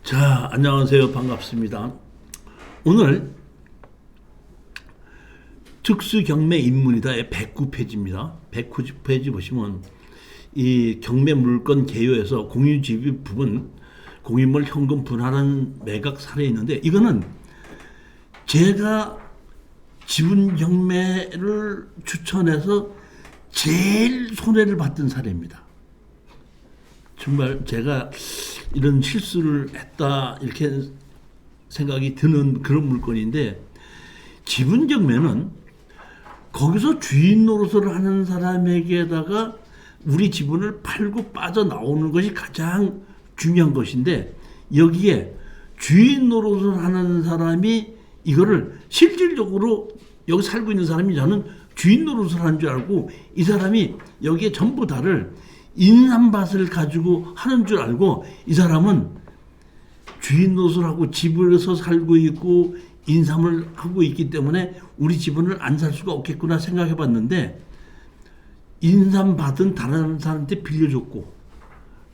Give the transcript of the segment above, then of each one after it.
자, 안녕하세요. 반갑습니다. 오늘 특수경매 입문이다의 109페이지입니다. 109페이지 보시면 이 경매 물건 개요에서 공유지분 부분 공유물 현금 분할한 매각 사례 있는데, 이거는 제가 지분 경매를 추천해서 제일 손해를 봤던 사례입니다. 정말 제가 이런 실수를 했다 이렇게 생각이 드는 그런 물건인데, 지분 경매는 거기서 주인 노릇을 하는 사람에게다가 우리 지분을 팔고 빠져나오는 것이 가장 중요한 것인데, 여기에 주인 노릇을 하는 사람이 이거를 실질적으로 여기 살고 있는 사람이, 저는 주인 노릇을 하는 줄 알고 이 사람이 여기에 전부 다를 인삼밭을 가지고 하는 줄 알고, 이 사람은 주인 노릇을 하고 집에서 살고 있고 인삼을 하고 있기 때문에 우리 지분을 안 살 수가 없겠구나 생각해 봤는데, 인삼밭은 다른 사람한테 빌려줬고,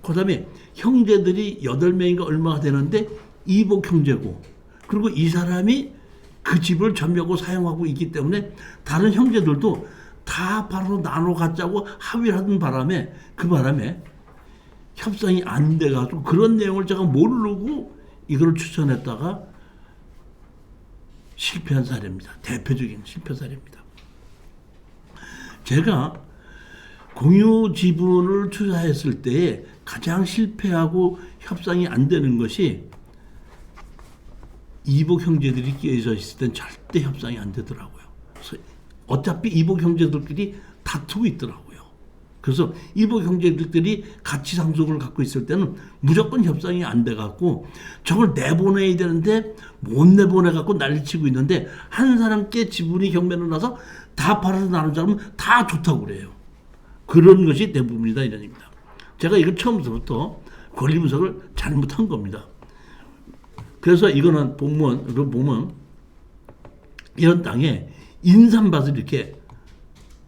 그 다음에 형제들이 8명인가 얼마가 되는데 이복 형제고, 그리고 이 사람이 그 집을 점유하고 사용하고 있기 때문에 다른 형제들도 다 바로 나눠 갖자고 합의를 하던 바람에, 그 바람에 협상이 안 돼가지고, 그런 내용을 제가 모르고 이걸 추천했다가 실패한 사례입니다. 대표적인 실패 사례입니다. 제가 공유 지분을 투자했을 때 가장 실패하고 협상이 안 되는 것이, 이복 형제들이 끼어져 있을 땐 절대 협상이 안 되더라고요. 어차피 이복 형제들끼리 다투고 있더라고요. 그래서 이복 형제들끼리 가치 상속을 갖고 있을 때는 무조건 협상이 안 돼갖고 저걸 내보내야 되는데 못 내보내갖고 난리치고 있는데, 한 사람께 지분이 경매로 나서 다 팔아서 나누자면 다 좋다고 그래요. 그런 것이 대부분이다 이러입니다. 제가 이걸 처음부터 권리 분석을 잘못한 겁니다. 그래서 이거는 보면 이런 땅에 인삼밭을 이렇게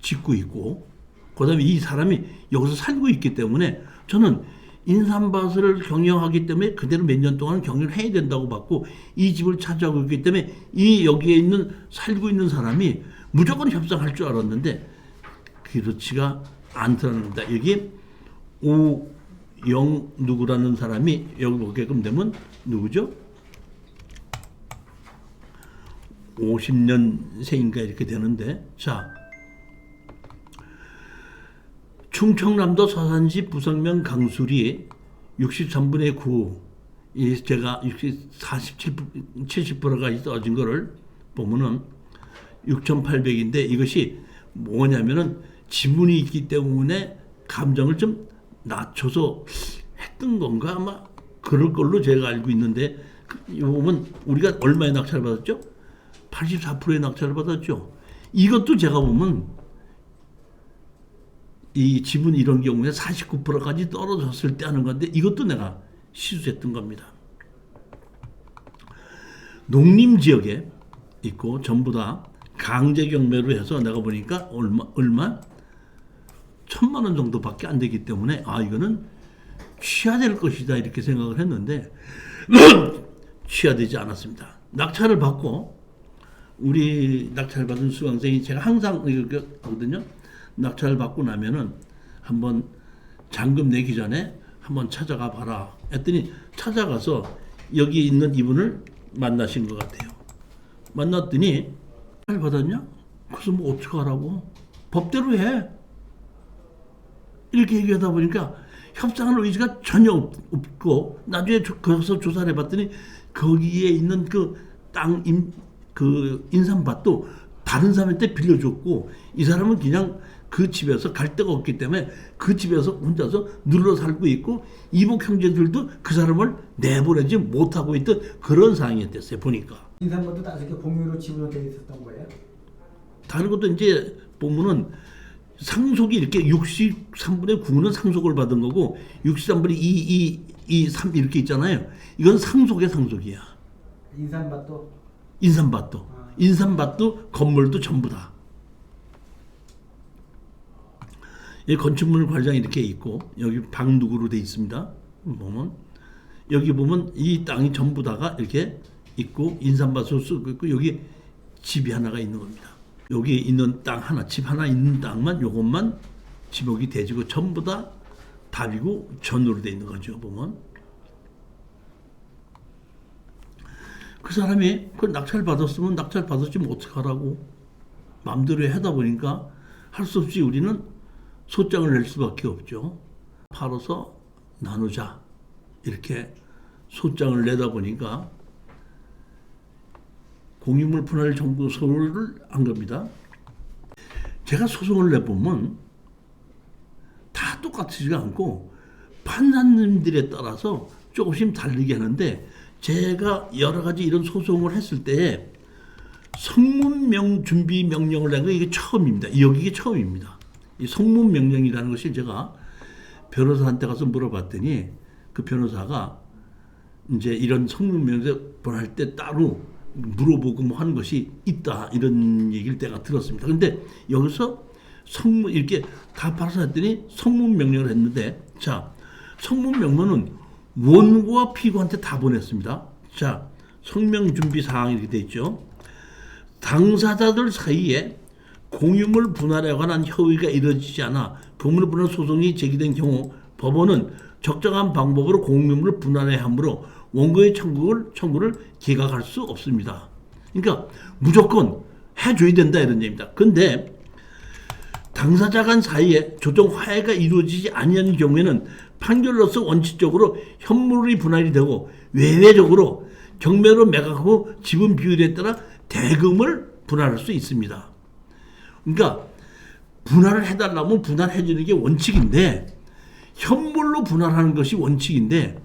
짓고 있고, 그 다음에 이 사람이 여기서 살고 있기 때문에 저는 인삼밭을 경영하기 때문에 그대로 몇 년 동안 경영을 해야 된다고 봤고, 이 집을 차지하고 있기 때문에 이 여기에 있는 살고 있는 사람이 무조건 협상할 줄 알았는데 그렇지가 않더랍니다. 여기 오영 누구라는 사람이 여기 오게끔 되면 누구죠? 50년생인가 이렇게 되는데, 자, 충청남도 서산시 부성면 강수리 63분의 9, 이 제가 70%가 떨어진 거를 보면은 6,800인데, 이것이 뭐냐면은 지분이 있기 때문에 감정을 좀 낮춰서 했던 건가, 아마 그럴 걸로 제가 알고 있는데, 이거 보면 우리가 얼마의 낙찰을 받았죠? 84%의 낙찰을 받았죠. 이것도 제가 보면 이 지분 이런 경우에 49%까지 떨어졌을 때 하는 건데, 이것도 내가 실수했던 겁니다. 농림지역에 있고 전부 다 강제 경매로 해서 내가 보니까 얼마? 1,000만 원 정도밖에 안 되기 때문에, 아, 이거는 취하될 것이다 이렇게 생각을 했는데 취하되지 않았습니다. 낙찰을 받고, 우리 낙찰 받은 수강생이 제가 항상 이렇게 하거든요. 낙찰을 받고 나면은 한번 잔금 내기 전에 한번 찾아가 봐라 했더니, 찾아가서 여기 있는 이분을 만나신 것 같아요. 만났더니, 낙찰 받았냐? 그래서 뭐 어떡하라고? 법대로 해. 이렇게 얘기하다 보니까 협상할 의지가 전혀 없고, 나중에 거기서 조사를 해봤더니 거기에 있는 그 땅 그 인삼밭도 다른 사람한테 빌려줬고, 이 사람은 그냥 그 집에서 갈 데가 없기 때문에 그 집에서 혼자서 눌러 살고 있고, 이복 형제들도 그 사람을 내보내지 못하고 있던 그런 상황이었어요. 보니까 인삼밭도 다섯 개 공유로 지분으로 되어 있었던 거예요? 다른 것도 이제 보면은 상속이 이렇게 63분의 9는 상속을 받은 거고, 63분의 2, 3 이렇게 있잖아요. 이건 상속의 상속이야. 인삼밭도 건물도 전부 다. 이 건축물 관장이 이렇게 있고, 여기 방 누구로 돼 있습니다. 보면 여기 보면 이 땅이 전부 다가 이렇게 있고 인삼밭으로 쓰고 있고 여기 집이 하나가 있는 겁니다. 여기 있는 땅 하나, 집 하나 있는 땅만 요것만 지목이 돼지고 전부 다 답이고 전으로 돼 있는 거죠. 보면 그 사람이 그 낙찰 받았으면 낙찰 받았지면 어떡하라고 마음대로 하다 보니까 할 수 없이 우리는 소장을 낼 수밖에 없죠. 팔아서 나누자 이렇게 소장을 내다 보니까 공유물 분할 청구서를 한 겁니다. 제가 소송을 내보면 다 똑같지가 않고 판사님들에 따라서 조금씩 다르게 하는데 제가 여러 가지 이런 소송을 했을 때 성문명 준비 명령을 낸 거 이게 처음입니다. 이게 처음입니다. 이 성문 명령이라는 것이 제가 변호사한테 가서 물어봤더니 그 변호사가 이제 이런 성문 명령 할 때 따로 물어보고 뭐 하는 것이 있다 이런 얘기를 내가 들었습니다. 그런데 여기서 성문 이렇게 다 팔아서 했더니 성문 명령을 했는데 자 성문 명령은 원고와 피고한테 다 보냈습니다. 자 성명 준비 사항이 이렇게 돼 있죠. 당사자들 사이에 공유물 분할에 관한 협의가 이루어지지 않아 공유물 분할 소송이 제기된 경우 법원은 적정한 방법으로 공유물을 분할해야 하므로 원고의 청구를 기각할 수 없습니다. 그러니까 무조건 해줘야 된다 이런 얘기입니다. 그런데 당사자 간 사이에 조정 화해가 이루어지지 아니하는 경우에는 판결로서 원칙적으로 현물이 분할이 되고 외외적으로 경매로 매각하고 지분 비율에 따라 대금을 분할할 수 있습니다. 그러니까 분할을 해달라면 분할해주는 게 원칙인데 현물로 분할하는 것이 원칙인데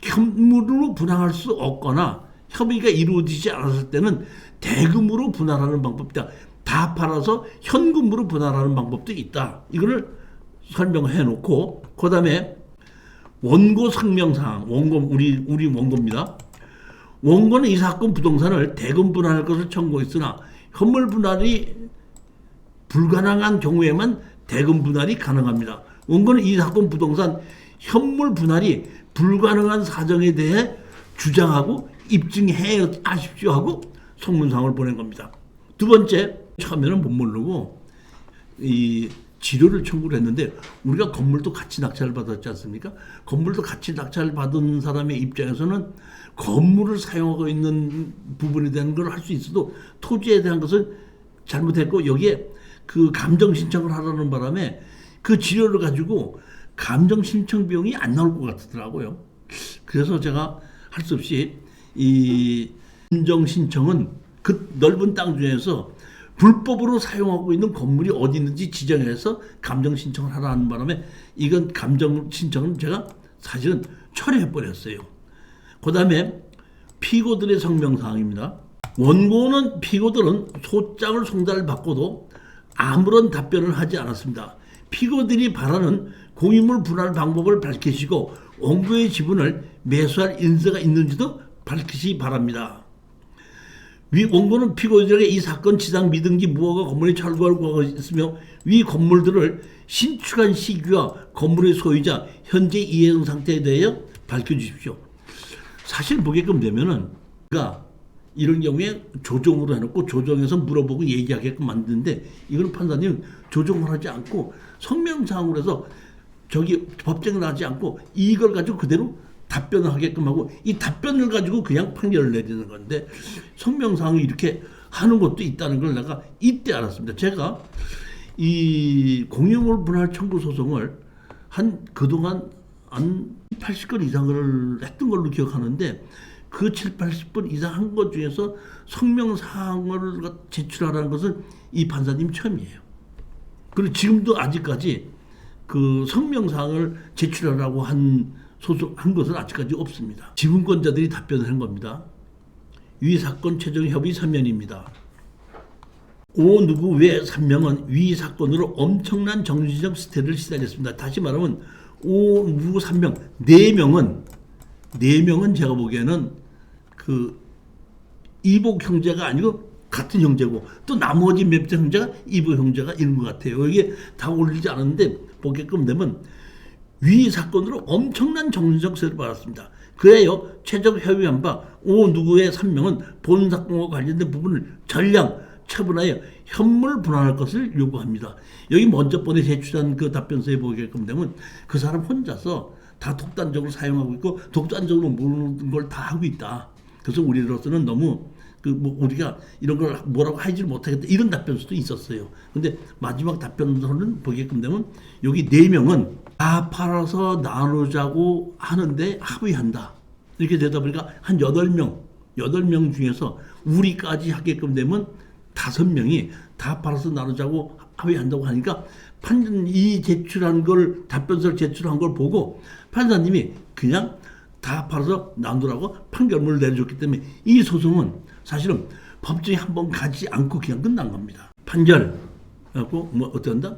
현물로 분할할 수 없거나 협의가 이루어지지 않았을 때는 대금으로 분할하는 방법이다. 다 팔아서 현금으로 분할하는 방법도 있다. 이거를 설명해 놓고 그 다음에 원고 성명사항 우리 원고입니다. 원고는 이 사건 부동산을 대금 분할할 것을 청구했으나 현물 분할이 불가능한 경우에만 대금 분할이 가능합니다. 원고는 이 사건 부동산 현물 분할이 불가능한 사정에 대해 주장하고 입증해 하십시오 하고 성문상을 보낸 겁니다. 두 번째, 처음에는 못 모르고 이 지료를 청구를 했는데 우리가 건물도 같이 낙찰을 받았지 않습니까? 건물도 같이 낙찰을 받은 사람의 입장에서는 건물을 사용하고 있는 부분에 대한 걸 할 수 있어도 토지에 대한 것을 잘못했고 여기에 그 감정 신청을 하라는 바람에 그 지료를 가지고 감정 신청 비용이 안 나올 것 같더라고요. 그래서 제가 할 수 없이 이 감정 신청은 그 넓은 땅 중에서 불법으로 사용하고 있는 건물이 어디 있는지 지정해서 감정 신청을 하라는 바람에 이건 감정 신청은 제가 사실은 철회해 버렸어요. 그 다음에 피고들의 성명사항입니다. 원고는 피고들은 소장을 송달받고도 아무런 답변을 하지 않았습니다. 피고들이 바라는 공유물 분할 방법을 밝히시고 원고의 지분을 매수할 인사가 있는지도 밝히시 바랍니다. 위 원고는 피고들에게 이 사건 지상 미등기 무허가 건물이 철거하고 있으며 위 건물들을 신축한 시기와 건물의 소유자 현재 이행 상태에 대해 밝혀주십시오. 사실 보게끔 되면은 그러니까 이런 경우에 조정으로 해놓고 조정해서 물어보고 얘기하게끔 만드는데 이건 판사님 조정을 하지 않고 성명사항으로 해서 저기 법정을 하지 않고 이걸 가지고 그대로 답변을 하게끔 하고 이 답변을 가지고 그냥 판결을 내리는 건데 성명사항을 이렇게 하는 것도 있다는 걸 내가 이때 알았습니다. 제가 이 공유물 분할 청구 소송을 그동안 한 80건 이상을 했던 걸로 기억하는데 그 7, 80번 이상 한 것 중에서 성명사항을 제출하라는 것은 이 판사님 처음이에요. 그리고 지금도 아직까지 그 성명사항을 제출하라고 한 것은 아직까지 없습니다. 지분권자들이 답변을 한 겁니다. 위 사건 최종 협의 3명입니다. 오 누구 외 3명은 위 사건으로 엄청난 정신적 스트레스를 시달렸습니다. 다시 말하면 오 누구 3명, 4명은 제가 보기에는 그 이복 형제가 아니고 같은 형제고 또 나머지 몇 형제가 이복 형제가 있는 것 같아요. 이게 다 올리지 않았는데 보게끔 되면 위 사건으로 엄청난 정신적 스트레스를 받았습니다. 그래요. 최적 협의한 바 누구의 3명은 본 사건과 관련된 부분을 전량 처분하여 현물 분할할 것을 요구합니다. 여기 먼저 번에 제출한 그 답변서에 보게끔 되면 그 사람 혼자서 다 독단적으로 사용하고 있고 독단적으로 모르는 걸 다 하고 있다. 그래서 우리로서는 너무 우리가 이런 걸 뭐라고 하지를 못하겠다 이런 답변서도 있었어요. 근데 마지막 답변서는 보게끔 되면 여기 4명은 다 팔아서 나누자고 하는데 합의한다. 이렇게 되다 보니까 한 8명 중에서 우리까지 하게끔 되면 5명이 다 팔아서 나누자고 합의한다고 하니까 이 제출한 걸 답변서를 제출한 걸 보고 판사님이 그냥 다 팔아서 나누라고 판결문을 내려줬기 때문에 이 소송은 사실은 법정에 한번 가지 않고 그냥 끝난 겁니다. 판결 하고 어떤다?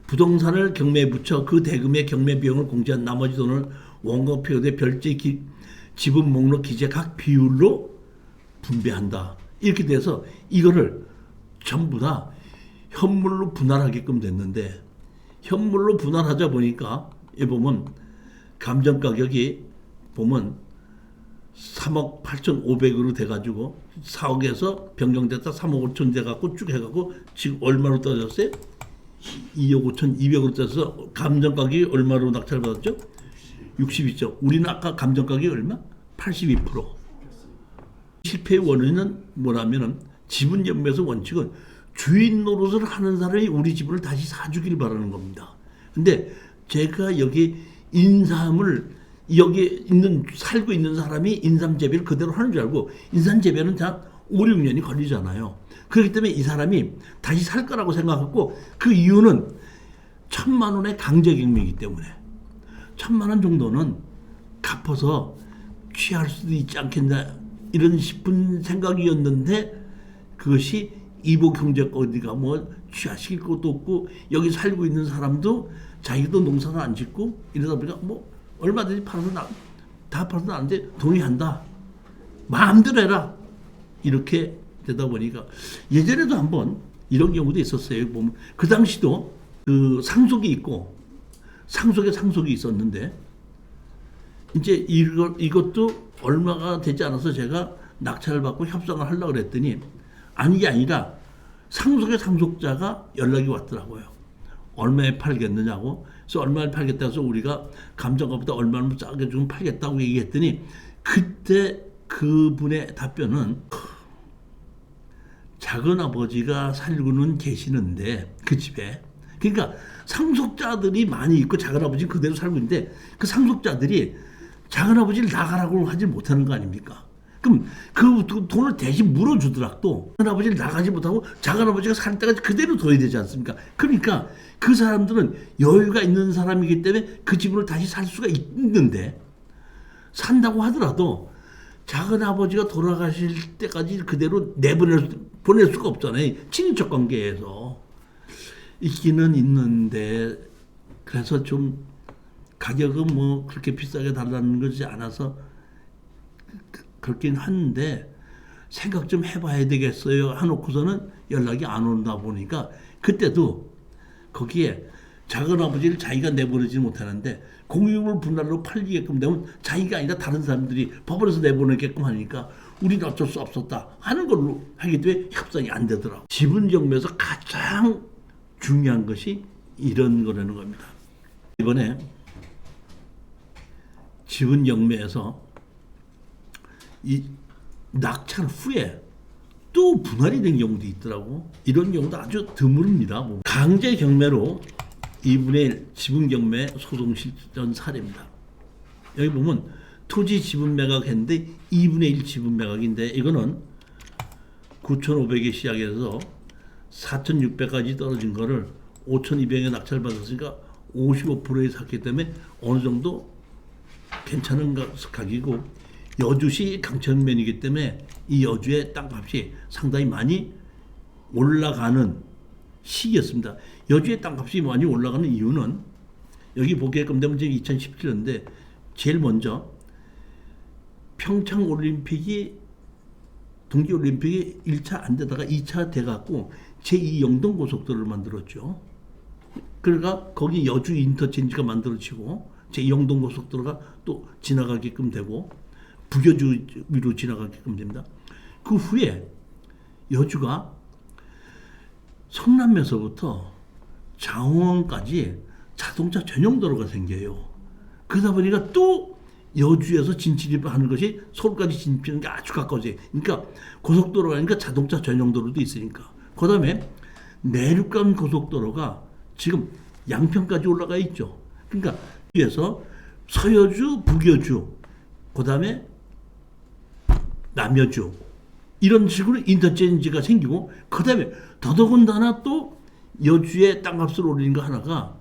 부동산을 경매에 붙여 그 대금의 경매 비용을 공제한 나머지 돈을 원고 표대 별지 지분 목록 기재 각 비율로 분배한다. 이렇게 돼서 이거를 전부 다 현물로 분할하게끔 됐는데 현물로 분할하자 보니까 이 보면 감정 가격이 보면 3억 8,500으로 돼가지고 4억에서 변경됐다 3억 5천 돼갖고 쭉 해갖고 지금 얼마로 떨어졌어요? 2억 5,200으로 떠서 감정 가격이 얼마로 낙찰받았죠? 62점. 우리는 아까 감정 가격이 얼마? 82%. 실패의 원인은 뭐냐면은 지분 연매에서 원칙은 주인 노릇을 하는 사람이 우리 지분을 다시 사주길 바라는 겁니다. 근데 제가 여기 여기 살고 있는 사람이 인삼재배를 그대로 하는 줄 알고 인삼재배는 다 5, 6년이 걸리잖아요. 그렇기 때문에 이 사람이 다시 살 거라고 생각했고 그 이유는 1,000만 원의 강제경매이기 때문에 1,000만 원 정도는 갚아서 취할 수도 있지 않겠나 이런 싶은 생각이었는데 그것이 이보경제권이가 취하시킬 것도 없고 여기 살고 있는 사람도 자기도 농사를 안 짓고 이러다 보니까 얼마든지 다 팔아서 나는데 동의한다. 마음대로 해라. 이렇게 되다 보니까 예전에도 한번 이런 경우도 있었어요. 보면 그 당시도 그 상속이 있고 상속이 있었는데 이제 이것도 얼마가 되지 않아서 제가 낙찰을 받고 협상을 하려고 그랬더니 아니 아니라 상속자가 연락이 왔더라고요. 얼마에 팔겠느냐고. 그래서 얼마에 팔겠다 해서 우리가 감정가보다 얼마나 싸게 좀 팔겠다고 얘기했더니 그때 그분의 답변은 작은아버지가 살고는 계시는데 그 집에 그러니까 상속자들이 많이 있고 작은아버지는 그대로 살고 있는데 그 상속자들이 작은아버지를 나가라고 하지 못하는 거 아닙니까? 그럼 그 돈을 대신 물어주더라도 작은아버지를 나가지 못하고 작은아버지가 살 때까지 그대로 둬야 되지 않습니까? 그러니까 그 사람들은 여유가 있는 사람이기 때문에 그 집을 다시 살 수가 있는데 산다고 하더라도 작은아버지가 돌아가실 때까지 그대로 보낼 수가 없잖아요. 친인척 관계에서. 있기는 있는데 그래서 좀 가격은 그렇게 비싸게 달라는 것이 않아서 그렇긴 하는데 생각 좀 해봐야 되겠어요 하놓고서는 연락이 안 온다 보니까 그때도 거기에 작은아버지를 자기가 내보내지 못하는데 공유물 분할로 팔리게끔 되면 자기가 아니라 다른 사람들이 법원에서 내보내게끔 하니까 우리는 어쩔 수 없었다 하는 걸로 하기 때문에 협상이 안 되더라고요. 지분 경매에서 가장 중요한 것이 이런 거라는 겁니다. 이번에 지분 경매에서 이 낙찰 후에 또 분할이 된 경우도 있더라고. 이런 경우도 아주 드뭅니다. 강제 경매로 2분의 1 지분 경매 소송 실전 사례입니다. 여기 보면 토지 지분 매각했는데 2분의 1 지분 매각인데 이거는 9,500에 시작해서 4,600까지 떨어진 거를 5,200에 낙찰 받았으니까 55%에 샀기 때문에 어느 정도 괜찮은 가격이고 여주시 강천면이기 때문에 이 여주의 땅값이 상당히 많이 올라가는 시기였습니다. 여주의 땅값이 많이 올라가는 이유는 여기 보게끔 되면 지금 2017년인데 제일 먼저 평창올림픽이 동계올림픽이 1차 안 되다가 2차 돼갖고 제2 영동고속도로를 만들었죠. 그러니까 거기 여주 인터체인지가 만들어지고 제2영동 고속도로가 또 지나가게끔 되고 북여주 위로 지나가게끔 됩니다. 그 후에 여주가 성남에서부터 장원까지 자동차 전용 도로가 생겨요. 그러다 보니까 또 여주에서 진출하는 것이 서울까지 진입하는 게 아주 가까워져요. 그러니까 고속도로가 아니니까 자동차 전용 도로도 있으니까. 그 다음에 내륙간 고속도로가 지금 양평까지 올라가 있죠. 그러니까 여기에서 서여주, 북여주, 그 다음에 남여주 이런 식으로 인터체인지가 생기고 그 다음에 더더군다나 또 여주의 땅값을 올리는 거 하나가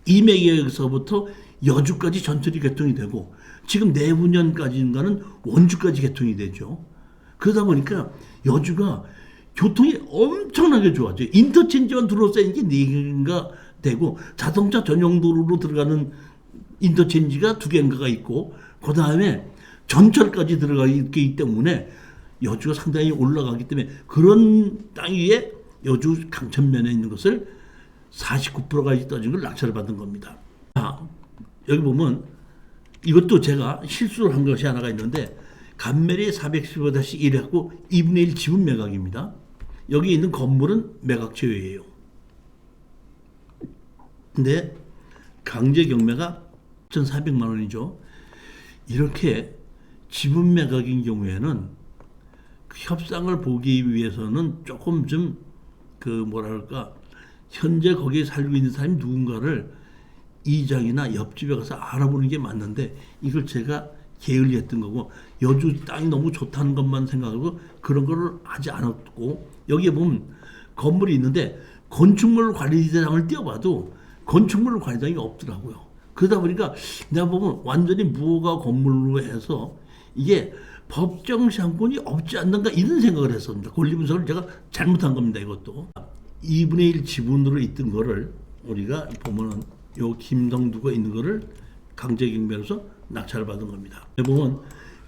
이매역에서부터 여주까지 전철이 개통이 되고 지금 내후년까지인가는 원주까지 개통이 되죠. 그러다 보니까 여주가 교통이 엄청나게 좋아져요. 인터체인지만 둘러싸인 게 4개가 되고 자동차 전용 도로로 들어가는 인터체인지가 2개인가가 있고 그 다음에 전철까지 들어가 있기 때문에 여주가 상당히 올라가기 때문에 그런 땅 위에 여주 강천면에 있는 것을 49%가 떨어진 걸 낙찰을 받은 겁니다. 자, 여기 보면 이것도 제가 실수를 한 것이 하나가 있는데 감면이 415-1 해갖고 2분의 1 지분 매각입니다. 여기 있는 건물은 매각 제외예요. 근데 강제 경매가 1,400만 원이죠. 이렇게 지분 매각인 경우에는 그 협상을 보기 위해서는 조금 좀 그 뭐랄까 현재 거기에 살고 있는 사람이 누군가를 이장이나 옆집에 가서 알아보는 게 맞는데 이걸 제가 게을리했던 거고 여주 땅이 너무 좋다는 것만 생각하고 그런 거를 하지 않았고 여기에 보면 건물이 있는데 건축물 관리대장을 띄워봐도 건축물 관리대장이 없더라고요. 그러다 보니까 내가 보면 완전히 무허가 건물로 해서 이게 법정 상권이 없지 않는가 이런 생각을 했습니다. 권리분석을 제가 잘못한 겁니다. 이것도 2분의 1 지분으로 있던 거를 우리가 보면은 요 김성두가 있는 거를 강제경매로서 낙찰을 받은 겁니다. 보면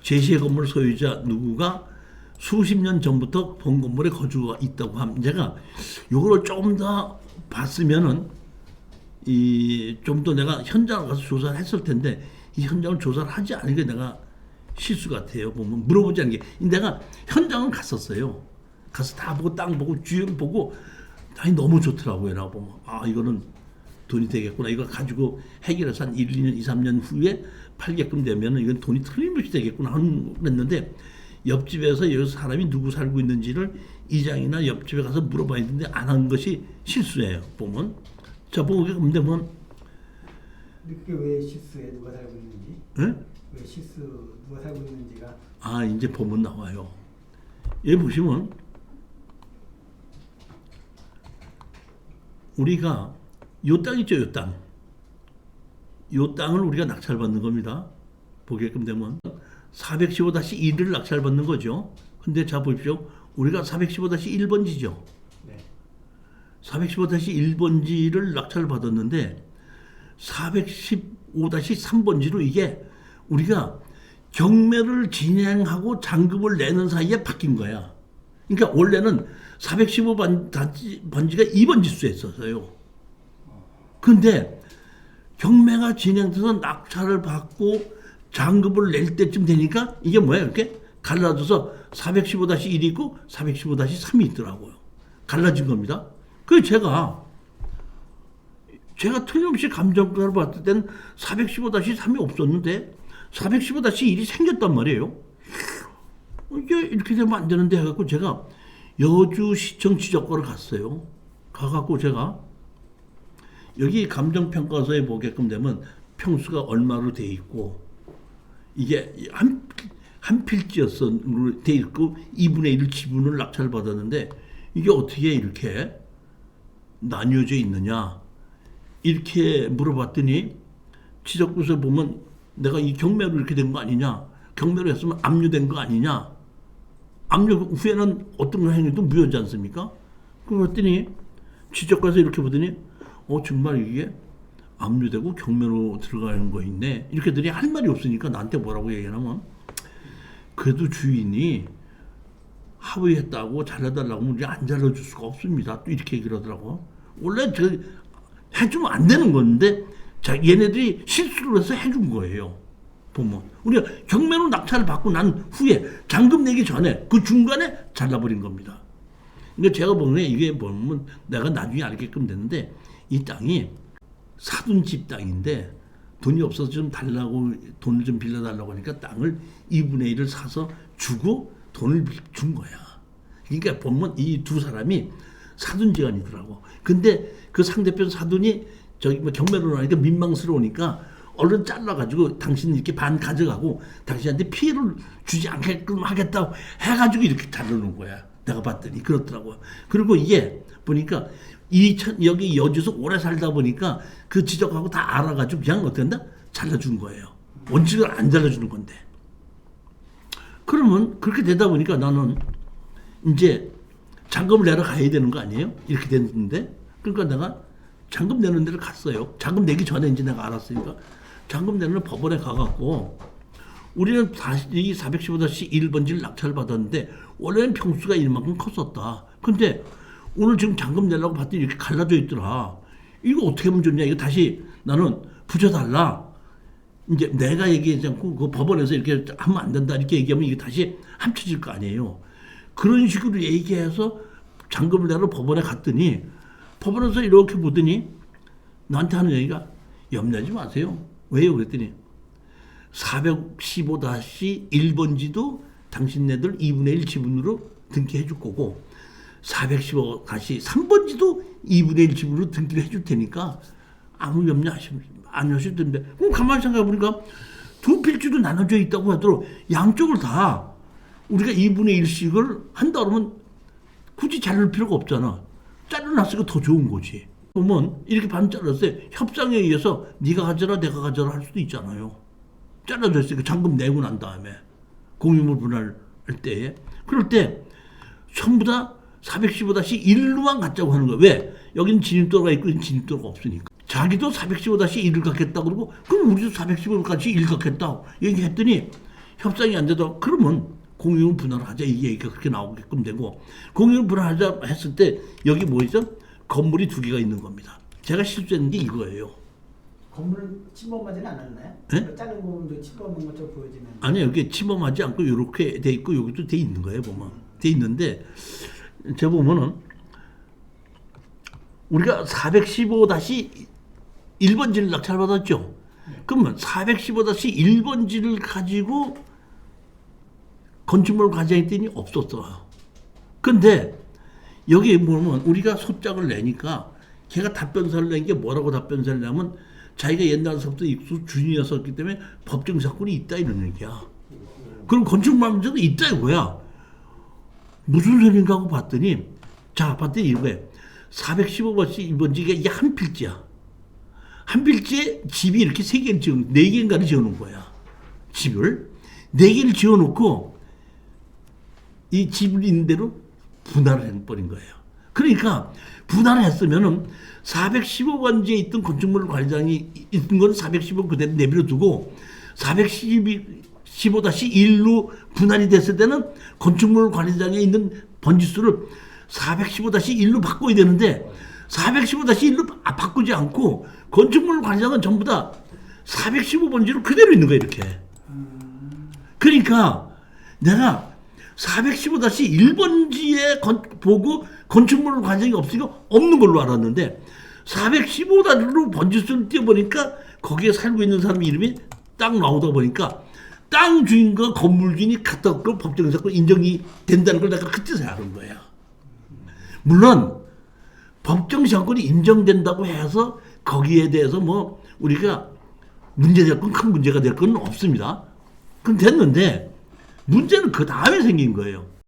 제시의 건물 소유자 누구가 수십 년 전부터 본 건물에 거주가 있다고 하면 제가 요거를 조금 더 봤으면은 좀 더 내가 현장을 가서 조사를 했을 텐데 이 현장을 조사를 하지 않은 게 내가 실수 같아요. 보면 물어보지 않은 게 내가 현장을 갔었어요. 가서 다 보고 땅 보고 주변 보고 땅이 너무 좋더라고요. 나 보면 이거는 돈이 되겠구나. 이거 가지고 해결해서 한 1, 2년, 2, 3년 후에 팔게끔 되면 이건 돈이 틀림없이 되겠구나 그랬는데 옆집에서 여기서 사람이 누구 살고 있는지를 이장이나 옆집에 가서 물어봐야 되는데 안 한 것이 실수예요. 보면 자 보게 근데 보면 그게 왜 실수해? 누가 살고 있는지? 네? 왜 실수 누가 살고 있는지가 이제 보면 나와요. 여기 보시면 우리가 요 땅 있죠, 요 땅. 요 땅을 우리가 낙찰받는 겁니다. 보게끔 되면 415-1을 낙찰받는 거죠. 근데 자 보십시오. 우리가 415-1번지죠. 네. 415-1번지를 낙찰을 받았는데 415-3번지로 이게 우리가 경매를 진행하고 잔급을 내는 사이에 바뀐 거야. 그러니까 원래는 415번지가 2번지 수였었어요. 근데 경매가 진행돼서 낙찰을 받고 잔급을 낼 때쯤 되니까 이게 뭐야 이렇게 갈라져서 415-1이 있고 415-3이 있더라고요. 갈라진 겁니다. 그래서 제가 틀림없이 감정가를 봤을 때는 415-3이 없었는데 415-1이 생겼단 말이에요. 이게 이렇게 되면 안 되는데 해갖고 제가 여주시청 지적과를 갔어요. 가갖고 제가 여기 감정평가서에 보게끔 되면 평수가 얼마로 돼 있고 이게 한 필지였어 돼 있고 2분의 1 지분을 낙찰을 받았는데 이게 어떻게 이렇게 나뉘어져 있느냐 이렇게 물어봤더니 지적구에서 보면 내가 이 경매로 이렇게 된 거 아니냐 경매로 했으면 압류된 거 아니냐 압류 후에는 어떤 행위도 무효지 않습니까? 그랬더니 지적과에서 이렇게 보더니 정말 이게 압류되고 경매로 들어가는 거 있네. 이렇게 들이 할 말이 없으니까 나한테 뭐라고 얘기하냐면 그래도 주인이 합의했다고 잘라달라고 하면 우리 안 잘라줄 수가 없습니다. 또 이렇게 얘기를 하더라고. 원래 해주면 안 되는 건데 자, 얘네들이 실수를 해서 해준 거예요. 보면 우리가 경매로 낙찰을 받고 난 후에 잔금 내기 전에 그 중간에 잘라버린 겁니다. 그러니까 제가 보면 이게 보면 내가 나중에 알게끔 됐는데 이 땅이 사돈집 땅인데 돈이 없어서 좀 달라고 돈을 좀 빌려달라고 하니까 땅을 2분의 1을 사서 주고 돈을 준 거야. 그러니까 보면 이 두 사람이 사돈지간이더라고. 근데 그 상대편 사돈이 저기 뭐 경매로 나니까 민망스러우니까 얼른 잘라가지고 당신 이렇게 반 가져가고 당신한테 피해를 주지 않게끔 하겠다고 해가지고 이렇게 자르는 거야. 내가 봤더니 그렇더라고요. 그리고 이게 보니까 여기 여주에서 오래 살다 보니까 그 지적하고 다 알아가지고 그냥 어떻게 한다? 잘라준 거예요. 원칙을 안 잘라주는 건데. 그러면 그렇게 되다 보니까 나는 이제 잔금을 내러 가야 되는 거 아니에요? 이렇게 됐는데. 그러니까 내가 잔금 내는 데를 갔어요. 잔금 내기 전에 이제 내가 알았으니까. 잔금 내는 법원에 가갖고 우리는 다시 이 415-1번지를 낙찰을 받았는데 원래는 평수가 이만큼 컸었다. 근데 오늘 지금 잔금 내려고 봤더니 이렇게 갈라져 있더라. 이거 어떻게 하면 좋냐? 이거 다시 나는 붙여달라. 이제 내가 얘기하지 않고 그 법원에서 이렇게 하면 안 된다. 이렇게 얘기하면 이게 다시 합쳐질 거 아니에요. 그런 식으로 얘기해서 잔금을 내러 법원에 갔더니 법원에서 이렇게 보더니 나한테 하는 얘기가 염려하지 마세요. 왜요? 그랬더니 415-1번지도 당신네들 2분의 1 지분으로 등기해 줄 거고 415-3번지도 2분의 1 지분으로 등기를 해줄 테니까 아무 염려 안 하셔도 된대. 그럼 가만히 생각해 보니까 두 필지도 나눠져 있다고 하더라도 양쪽을 다 우리가 2분의 1씩을 한다 그러면 굳이 자를 필요가 없잖아. 잘라놨으니까 더 좋은 거지. 그러면 이렇게 반 잘랐어요. 협상에 의해서 네가 가져라 내가 가져라 할 수도 있잖아요. 잘라졌으니까 잔금 내고 난 다음에 공유물 분할할 때에 그럴 때 전부 다 415-1로만 갖자고 하는 거야. 왜? 여기는 진입도로가 있고 진입도로가 없으니까. 자기도 415-1을 갖겠다 그러고 그럼 우리도 415까지 1 갖겠다 얘기했더니 협상이 안 되다. 그러면 공유물 분할을 하자 이 얘기가 그렇게 나오게끔 되고 공유물 분할하자 했을 때 여기 뭐 있어? 건물이 두 개가 있는 겁니다. 제가 실수했는 게 이거예요. 건물 침범하지는 않았나요? 네? 작은 부분도 침범한 것처럼 보여지는. 아니요, 여기 침범하지 않고 이렇게 돼 있고 여기도 돼 있는 거예요. 보면 돼 있는데 제가 보면은 우리가 415-1번지를 낙찰받았죠. 그러면 415-1번지를 가지고 건축물 과장했더니 없었어요. 근데 여기 보면 우리가 소장을 내니까 걔가 답변서를 낸 게 뭐라고 답변서를 내면 자기가 옛날서부터 익수 주인이었었기 때문에 법정 사건이 있다 이런 얘기야. 그럼 건축물 문제도 있다 이거야. 무슨 소린가 하고 봤더니 이거에 415-1번지가 이게 한 필지야. 한 필지에 집이 이렇게 세 개를 네 개인가를 지어놓은 거야. 집을 네 개를 지어놓고 이 집을 있는 대로 분할을 해버린 거예요. 그러니까 분할을 했으면은 415번지에 있던 건축물 관리장이 있던 건 415 그대로 내버려 두고 415-1로 분할이 됐을 때는 건축물 관리장에 있는 번지수를 415-1로 바꿔야 되는데 415-1로 바꾸지 않고 건축물 관리장은 전부 다 415번지로 그대로 있는 거예요. 이렇게. 그러니까 내가 415-1번지에 보고 건축물 관장이 없으니까 없는 걸로 알았는데 415-1로 번지수를 띄워보니까 거기에 살고 있는 사람 이름이 딱 나오다 보니까 땅 주인과 건물 주인이 갖다 놓고 법정에서 인정이 된다는 걸 내가 그때서야 아는 거야. 물론 법정 사건이 인정된다고 해서 거기에 대해서 뭐 우리가 문제될 건 큰 문제가 될 건 없습니다. 그럼 됐는데 문제는 그 다음에 생긴 거예요.